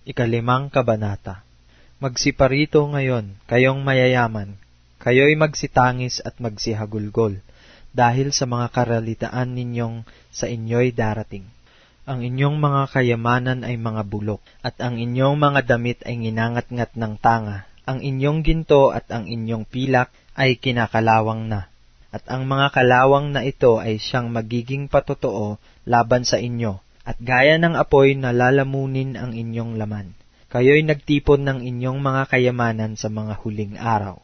Ikalimang kabanata. Magsiparito ngayon, kayong mayayaman, kayo'y magsitangis at magsihagulgol, dahil sa mga karalitaan ninyong sa inyo'y darating. Ang inyong mga kayamanan ay mga bulok, at ang inyong mga damit ay nginangat-ngat ng tanga. Ang inyong ginto at ang inyong pilak ay kinakalawang na. At ang mga kalawang na ito ay siyang magiging patotoo laban sa inyo, at gaya ng apoy na lalamunin ang inyong laman. Kayo'y nagtipon ng inyong mga kayamanan sa mga huling araw.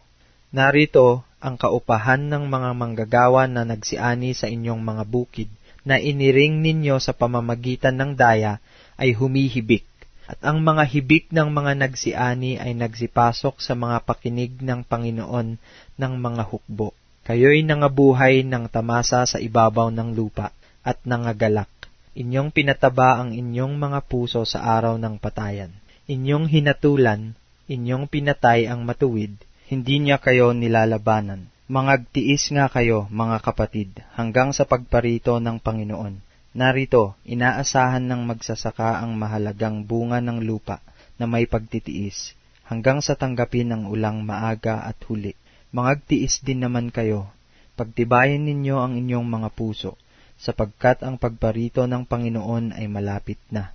Narito ang kaupahan ng mga manggagawa na nagsiani sa inyong mga bukid, na iniring ninyo sa pamamagitan ng daya ay humihibik. At ang mga hibik ng mga nagsiani ay nagsipasok sa mga pakinig ng Panginoon ng mga hukbo. Kayo'y nangabuhay ng tamasa sa ibabaw ng lupa at nangagalak. Inyong pinataba ang inyong mga puso sa araw ng patayan. Inyong hinatulan, inyong pinatay ang matuwid, hindi niya kayo nilalabanan. Mangagtiis nga kayo, mga kapatid, hanggang sa pagparito ng Panginoon. Narito, inaasahan ng magsasaka ang mahalagang bunga ng lupa na may pagtitiis, hanggang sa tanggapin ang ulang maaga at huli. Mangagtiis din naman kayo, pagtibayin ninyo ang inyong mga puso, sapagkat ang pagparito ng Panginoon ay malapit na.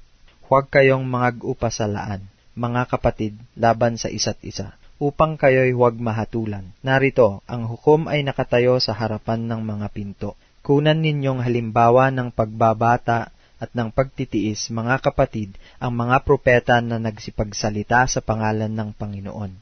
Huwag kayong mangag-upasalaan, mga kapatid, laban sa isa't isa, upang kayo'y huwag mahatulan. Narito, ang hukom ay nakatayo sa harapan ng mga pinto. Kunan ninyong halimbawa ng pagbabata at ng pagtitiis, mga kapatid, ang mga propeta na nagsipagsalita sa pangalan ng Panginoon.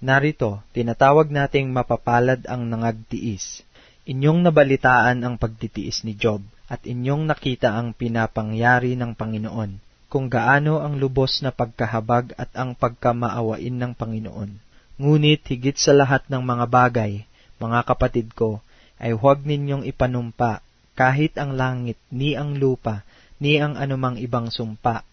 Narito, tinatawag nating mapapalad ang nangagtiis. Inyong nabalitaan ang pagtitiis ni Job, at inyong nakita ang pinapangyari ng Panginoon, kung gaano ang lubos na pagkahabag at ang pagkamaawain ng Panginoon. Ngunit higit sa lahat ng mga bagay, mga kapatid ko, ay huwag ninyong ipanumpa, kahit ang langit, ni ang lupa, ni ang anumang ibang sumpa,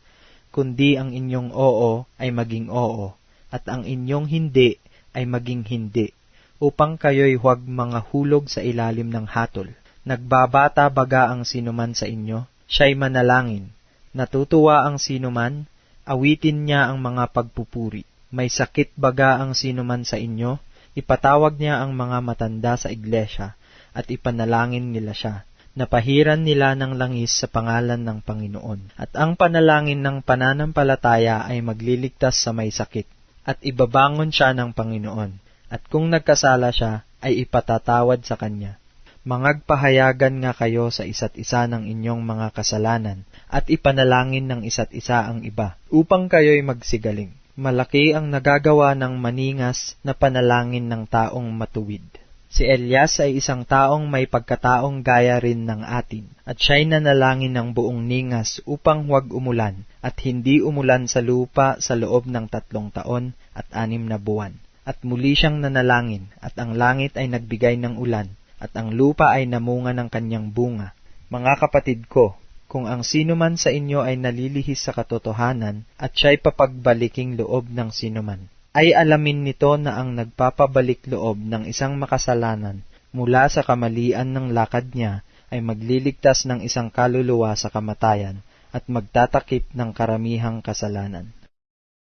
kundi ang inyong oo ay maging oo, at ang inyong hindi ay maging hindi, upang kayo'y huwag mga hulog sa ilalim ng hatol. Nagbabata baga ang sinuman sa inyo? Siya'y manalangin. Natutuwa ang sinuman? Awitin niya ang mga pagpupuri. May sakit baga ang sinuman sa inyo? Ipatawag niya ang mga matanda sa iglesia, at ipanalangin nila siya. Napahiran nila ng langis sa pangalan ng Panginoon. At ang panalangin ng pananampalataya ay magliligtas sa may sakit, at ibabangon siya ng Panginoon. At kung nagkasala siya, ay ipatatawad sa kanya. Mangagpahayagan nga kayo sa isa't isa ng inyong mga kasalanan, at ipanalangin ng isa't isa ang iba, upang kayo'y magsigaling. Malaki ang nagagawa ng maningas na panalangin ng taong matuwid. Si Elias ay isang taong may pagkataong gaya rin ng atin, at siya'y nanalangin ng buong ningas upang huwag umulan, at hindi umulan sa lupa sa loob ng 3 taon at 6 na buwan. At muli siyang nanalangin, at ang langit ay nagbigay ng ulan, at ang lupa ay namunga ng kanyang bunga. Mga kapatid ko, kung ang sinuman sa inyo ay nalilihis sa katotohanan, at siya'y papagbaliking loob ng sinuman, ay alamin nito na ang nagpapabalik loob ng isang makasalanan mula sa kamalian ng lakad niya ay magliligtas ng isang kaluluwa sa kamatayan at magtatakip ng karamihang kasalanan.